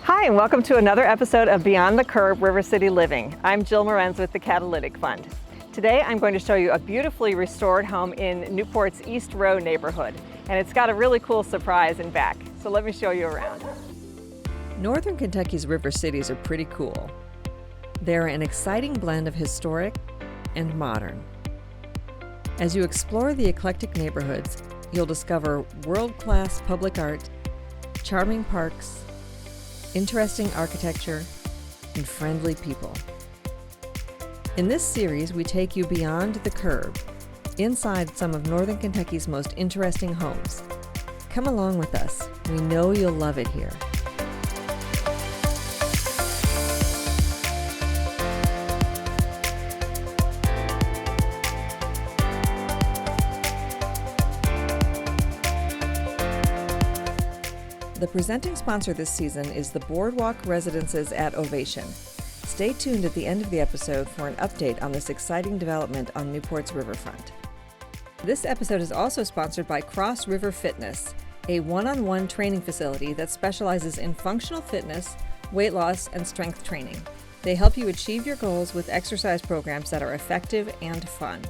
Hi, and welcome to another episode of Beyond the Curb River City Living. I'm Jill Morenz with the Catalytic Fund. Today I'm going to show you a beautifully restored home in Newport's East Row neighborhood, and it's got a really cool surprise in back. So let me show you around. Northern Kentucky's river cities are pretty cool. They're an exciting blend of historic and modern. As you explore the eclectic neighborhoods, you'll discover world-class public art, charming parks, interesting architecture, and friendly people. In this series, we take you beyond the curb, inside some of Northern Kentucky's most interesting homes. Come along with us. We know you'll love it here. The presenting sponsor this season is the Boardwalk Residences at Ovation. Stay tuned at the end of the episode for an update on this exciting development on Newport's riverfront. This episode is also sponsored by Cross River Fitness, a one-on-one training facility that specializes in functional fitness, weight loss, and strength training. They help you achieve your goals with exercise programs that are effective and fun.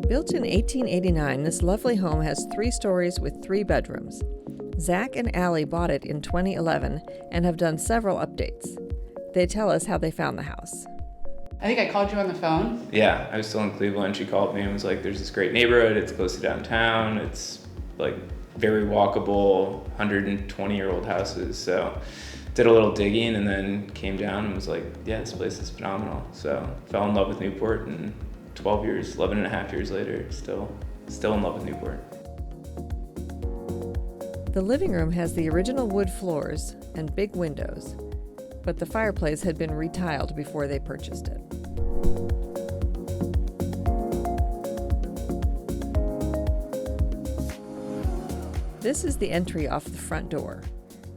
Built in 1889, this lovely home has 3 stories with 3 bedrooms. Zach and Allie bought it in 2011 and have done several updates. They tell us how they found the house. I think I called you on the phone. Yeah, I was still in Cleveland. She called me and was like, there's this great neighborhood. It's close to downtown. It's like very walkable, 120-year-old houses. So did a little digging and then came down and was like, yeah, this place is phenomenal. So fell in love with Newport, and 12 years, 11 and a half years later, still in love with Newport. The living room has the original wood floors and big windows, but the fireplace had been retiled before they purchased it. This is the entry off the front door.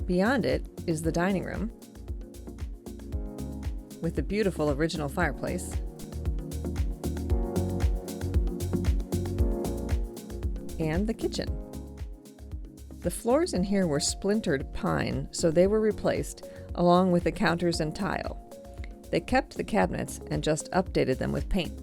Beyond it is the dining room with the beautiful original fireplace, and the kitchen. The floors in here were splintered pine, so they were replaced, along with the counters and tile. They kept the cabinets and just updated them with paint.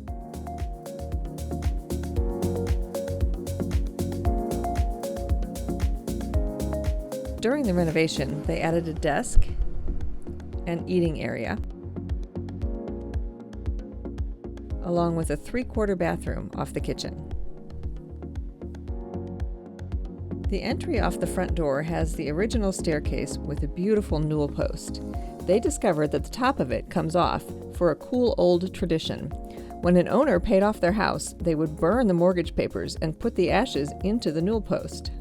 During the renovation, they added a desk, an eating area, along with a 3/4 bathroom off the kitchen. The entry off the front door has the original staircase with a beautiful newel post. They discovered that the top of it comes off for a cool old tradition. When an owner paid off their house, they would burn the mortgage papers and put the ashes into the newel post.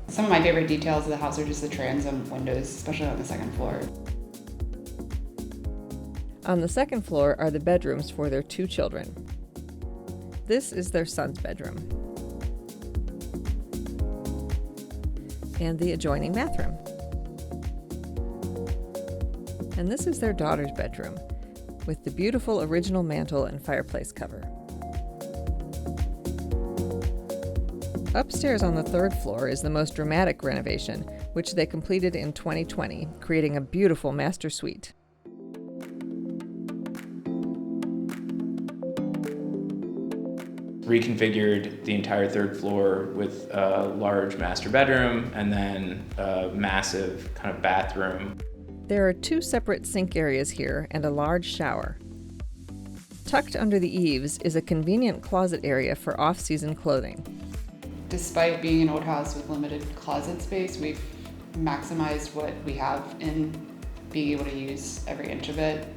Some of my favorite details of the house are just the transom windows, especially on the second floor. On the second floor are the bedrooms for their 2 children. This is their son's bedroom, and the adjoining bathroom. And this is their daughter's bedroom, with the beautiful original mantel and fireplace cover. Upstairs on the 3rd floor is the most dramatic renovation, which they completed in 2020, creating a beautiful master suite. Reconfigured the entire 3rd floor with a large master bedroom and then a massive kind of bathroom. There are 2 separate sink areas here and a large shower. Tucked under the eaves is a convenient closet area for off-season clothing. Despite being an old house with limited closet space, we've maximized what we have in being able to use every inch of it.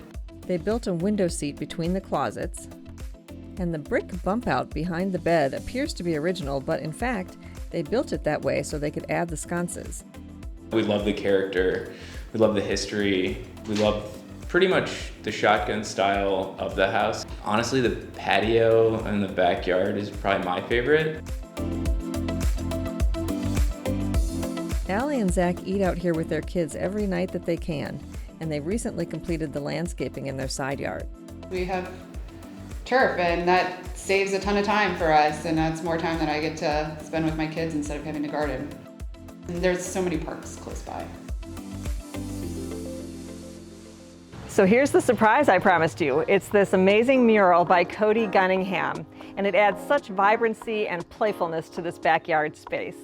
They built a window seat between the closets, and the brick bump out behind the bed appears to be original, but in fact, they built it that way so they could add the sconces. We love the character, we love the history, we love pretty much the shotgun style of the house. Honestly, the patio and the backyard is probably my favorite. Allie and Zach eat out here with their kids every night that they can, and they recently completed the landscaping in their side yard. We have turf, and that's saves a ton of time for us, and that's more time that I get to spend with my kids instead of having to garden. And there's so many parks close by. So here's the surprise I promised you. It's this amazing mural by Cody Gunningham, and it adds such vibrancy and playfulness to this backyard space.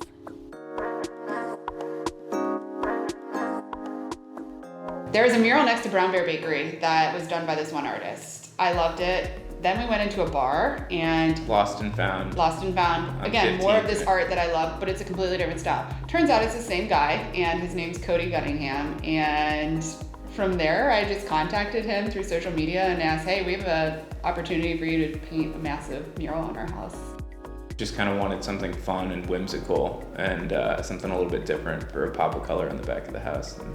There's a mural next to Brown Bear Bakery that was done by this one artist. I loved it. Then we went into a bar and Lost and Found. Again, more of this 15th. art that I love, but it's a completely different style. Turns out it's the same guy, and his name's Cody Gunningham. And from there, I just contacted him through social media and asked, hey, we have an opportunity for you to paint a massive mural on our house. Just kind of wanted something fun and whimsical and something a little bit different for a pop of color on the back of the house. And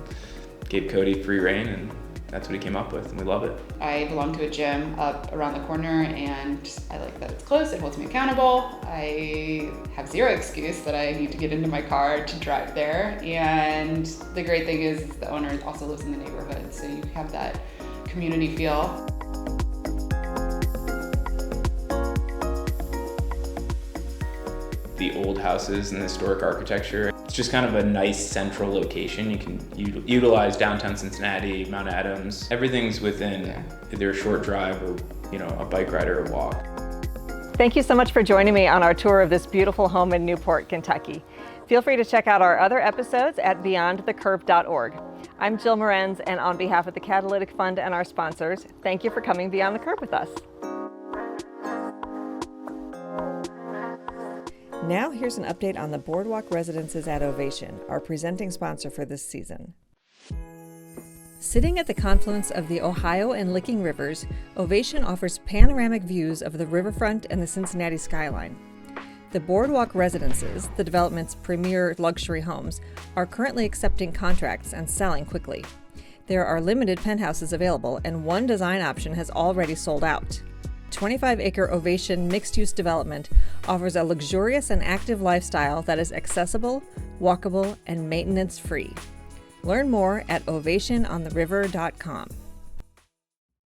gave Cody free reign, and that's what he came up with, and we love it. I belong to a gym up around the corner, and I like that it's close. It holds me accountable. I have zero excuse that I need to get into my car to drive there. And the great thing is the owner also lives in the neighborhood, so you have that community feel. The old houses and the historic architecture, it's just kind of a nice central location. You can utilize downtown Cincinnati, Mount Adams. Everything's within either a short drive or, a bike ride or a walk. Thank you so much for joining me on our tour of this beautiful home in Newport, Kentucky. Feel free to check out our other episodes at beyondthecurve.org. I'm Jill Morenz, and on behalf of the Catalytic Fund and our sponsors, thank you for coming Beyond the Curve with us. Now here's an update on the Boardwalk Residences at Ovation, our presenting sponsor for this season. Sitting at the confluence of the Ohio and Licking Rivers, Ovation offers panoramic views of the riverfront and the Cincinnati skyline. The Boardwalk Residences, the development's premier luxury homes, are currently accepting contracts and selling quickly. There are limited penthouses available, and one design option has already sold out. 25-acre Ovation mixed-use development offers a luxurious and active lifestyle that is accessible, walkable, and maintenance-free. Learn more at ovationontheriver.com.